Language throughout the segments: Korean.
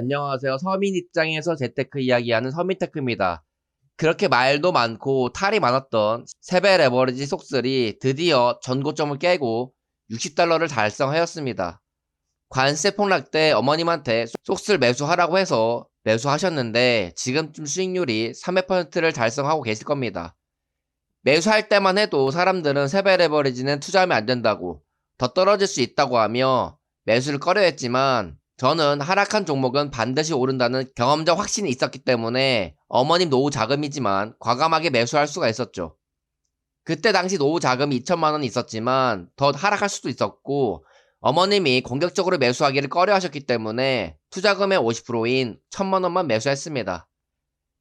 안녕하세요. 서민 입장에서 재테크 이야기하는 서민테크입니다. 그렇게 말도 많고 탈이 많았던 세배 레버리지 속슬이 드디어 전고점을 깨고 60달러를 달성하였습니다. 관세 폭락 때 어머님한테 속슬 매수하라고 해서 매수하셨는데 지금쯤 수익률이 300%를 달성하고 계실 겁니다. 매수할 때만 해도 사람들은 세배 레버리지는 투자하면 안 된다고 더 떨어질 수 있다고 하며 매수를 꺼려했지만 저는 하락한 종목은 반드시 오른다는 경험적 확신이 있었기 때문에 어머님 노후 자금이지만 과감하게 매수할 수가 있었죠. 그때 당시 노후 자금이 2천만 원이 있었지만 더 하락할 수도 있었고 어머님이 공격적으로 매수하기를 꺼려 하셨기 때문에 투자금의 50%인 1천만 원만 매수했습니다.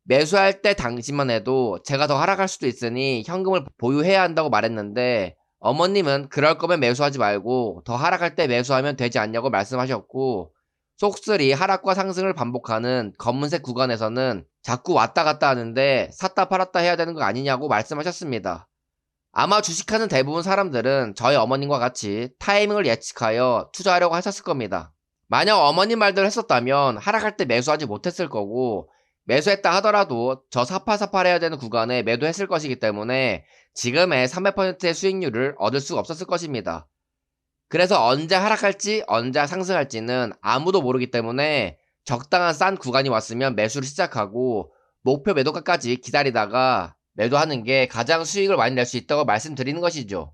매수할 때 당시만 해도 제가 더 하락할 수도 있으니 현금을 보유해야 한다고 말했는데 어머님은 그럴 거면 매수하지 말고 더 하락할 때 매수하면 되지 않냐고 말씀하셨고 속슬이 하락과 상승을 반복하는 검은색 구간에서는 자꾸 왔다 갔다 하는데 샀다 팔았다 해야 되는 거 아니냐고 말씀하셨습니다. 아마 주식하는 대부분 사람들은 저희 어머님과 같이 타이밍을 예측하여 투자하려고 하셨을 겁니다. 만약 어머님 말대로 했었다면 하락할 때 매수하지 못했을 거고 매수했다 하더라도 저 사팔사팔해야 되는 구간에 매도했을 것이기 때문에 지금의 300%의 수익률을 얻을 수 없었을 것입니다. 그래서 언제 하락할지 언제 상승할지는 아무도 모르기 때문에 적당한 싼 구간이 왔으면 매수를 시작하고 목표 매도가까지 기다리다가 매도하는 게 가장 수익을 많이 낼 수 있다고 말씀드리는 것이죠.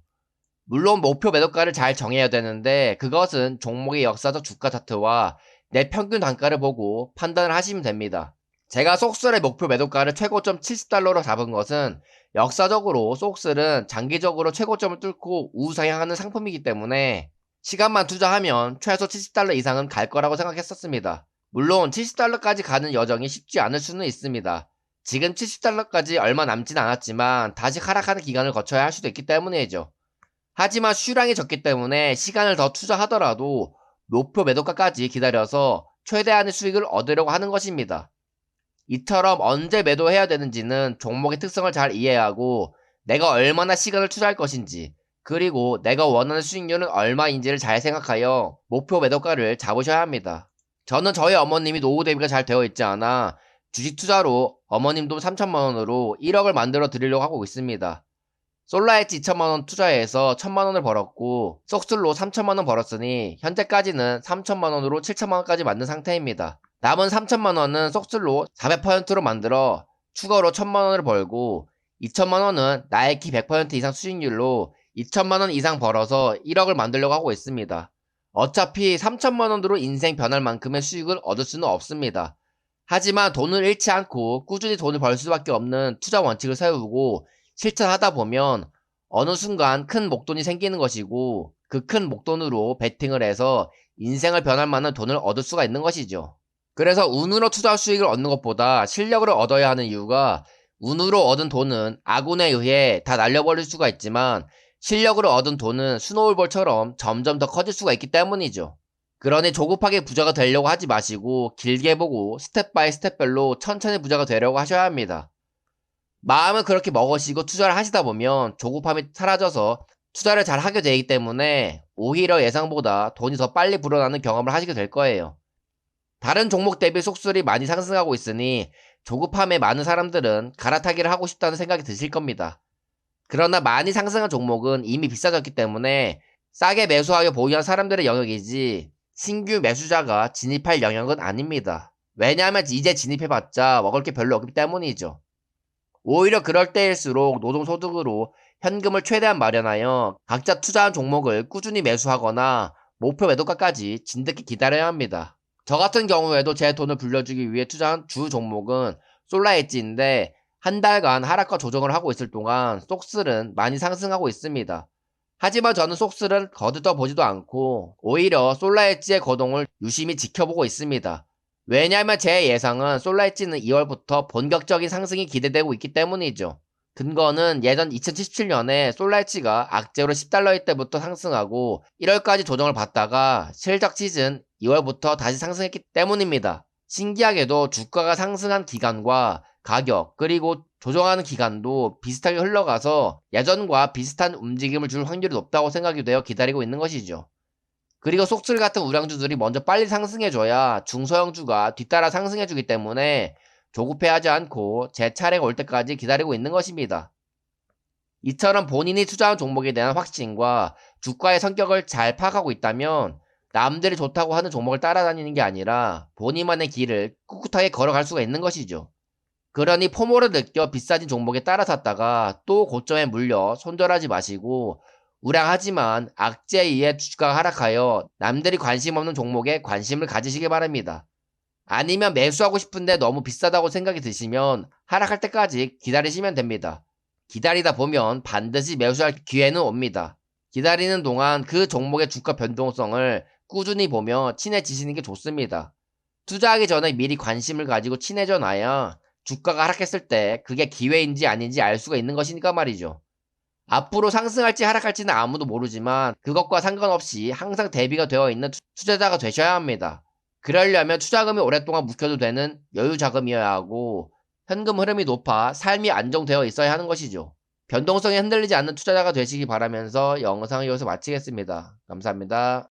물론 목표 매도가를 잘 정해야 되는데 그것은 종목의 역사적 주가 차트와 내 평균 단가를 보고 판단을 하시면 됩니다. 제가 속슬의 목표 매도가를 최고점 70달러로 잡은 것은 역사적으로 속슬은 장기적으로 최고점을 뚫고 우상향하는 상품이기 때문에 시간만 투자하면 최소 70달러 이상은 갈 거라고 생각했었습니다. 물론 70달러까지 가는 여정이 쉽지 않을 수는 있습니다. 지금 70달러까지 얼마 남진 않았지만 다시 하락하는 기간을 거쳐야 할 수도 있기 때문이죠. 하지만 수량이 적기 때문에 시간을 더 투자하더라도 목표 매도가까지 기다려서 최대한의 수익을 얻으려고 하는 것입니다. 이처럼 언제 매도해야 되는지는 종목의 특성을 잘 이해하고 내가 얼마나 시간을 투자할 것인지 그리고 내가 원하는 수익률은 얼마인지를 잘 생각하여 목표 매도가를 잡으셔야 합니다. 저는 저희 어머님이 노후 대비가 잘 되어 있지 않아 주식 투자로 어머님 돈 3천만 원으로 1억을 만들어 드리려고 하고 있습니다. 솔라엣지 2천만 원 투자해서 1천만 원을 벌었고 속슬로 3천만 원 벌었으니 현재까지는 3천만 원으로 7천만 원까지 만든 상태입니다. 남은 3천만 원은 속슬로 400%로 만들어 추가로 1천만 원을 벌고 2천만 원은 나이키 100% 이상 수익률로 2천만 원 이상 벌어서 1억을 만들려고 하고 있습니다. 어차피 3천만 원으로 인생 변할 만큼의 수익을 얻을 수는 없습니다. 하지만 돈을 잃지 않고 꾸준히 돈을 벌 수밖에 없는 투자 원칙을 세우고 실천하다 보면 어느 순간 큰 목돈이 생기는 것이고 그 큰 목돈으로 베팅을 해서 인생을 변할 만한 돈을 얻을 수가 있는 것이죠. 그래서 운으로 투자 수익을 얻는 것보다 실력으로 얻어야 하는 이유가 운으로 얻은 돈은 아군에 의해 다 날려버릴 수가 있지만 실력으로 얻은 돈은 스노우볼처럼 점점 더 커질 수가 있기 때문이죠. 그러니 조급하게 부자가 되려고 하지 마시고 길게 보고 스텝 바이 스텝별로 천천히 부자가 되려고 하셔야 합니다. 마음을 그렇게 먹으시고 투자를 하시다 보면 조급함이 사라져서 투자를 잘 하게 되기 때문에 오히려 예상보다 돈이 더 빨리 불어나는 경험을 하시게 될 거예요. 다른 종목 대비 속술이 많이 상승하고 있으니 조급함에 많은 사람들은 갈아타기를 하고 싶다는 생각이 드실 겁니다. 그러나 많이 상승한 종목은 이미 비싸졌기 때문에 싸게 매수하여 보유한 사람들의 영역이지 신규 매수자가 진입할 영역은 아닙니다. 왜냐하면 이제 진입해봤자 먹을 게 별로 없기 때문이죠. 오히려 그럴 때일수록 노동소득으로 현금을 최대한 마련하여 각자 투자한 종목을 꾸준히 매수하거나 목표 매도가까지 진득히 기다려야 합니다. 저 같은 경우에도 제 돈을 불려주기 위해 투자한 주 종목은 솔라엣지인데 한 달간 하락과 조정을 하고 있을 동안 속슬은 많이 상승하고 있습니다. 하지만 저는 속슬은 거들떠 보지도 않고 오히려 솔라엣지의 거동을 유심히 지켜보고 있습니다. 왜냐하면 제 예상은 솔라엣지는 2월부터 본격적인 상승이 기대되고 있기 때문이죠. 근거는 예전 2017년에 솔라엣지가 악재로 10달러일 때부터 상승하고 1월까지 조정을 받다가 실적 시즌 2월부터 다시 상승했기 때문입니다. 신기하게도 주가가 상승한 기간과 가격 그리고 조정하는 기간도 비슷하게 흘러가서 예전과 비슷한 움직임을 줄 확률이 높다고 생각이 되어 기다리고 있는 것이죠. 그리고 속슬 같은 우량주들이 먼저 빨리 상승해줘야 중소형주가 뒤따라 상승해주기 때문에 조급해하지 않고 제 차례가 올 때까지 기다리고 있는 것입니다. 이처럼 본인이 투자한 종목에 대한 확신과 주가의 성격을 잘 파악하고 있다면 남들이 좋다고 하는 종목을 따라다니는 게 아니라 본인만의 길을 꿋꿋하게 걸어갈 수가 있는 것이죠. 그러니 포모를 느껴 비싸진 종목에 따라 샀다가 또 고점에 물려 손절하지 마시고 우량하지만 악재에 의해 주가가 하락하여 남들이 관심 없는 종목에 관심을 가지시기 바랍니다. 아니면 매수하고 싶은데 너무 비싸다고 생각이 드시면 하락할 때까지 기다리시면 됩니다. 기다리다 보면 반드시 매수할 기회는 옵니다. 기다리는 동안 그 종목의 주가 변동성을 꾸준히 보며 친해지시는 게 좋습니다. 투자하기 전에 미리 관심을 가지고 친해져 놔야 주가가 하락했을 때 그게 기회인지 아닌지 알 수가 있는 것이니까 말이죠. 앞으로 상승할지 하락할지는 아무도 모르지만 그것과 상관없이 항상 대비가 되어 있는 투자자가 되셔야 합니다. 그러려면 투자금이 오랫동안 묵혀도 되는 여유 자금이어야 하고 현금 흐름이 높아 삶이 안정되어 있어야 하는 것이죠. 변동성에 흔들리지 않는 투자자가 되시기 바라면서 영상을 여기서 마치겠습니다. 감사합니다.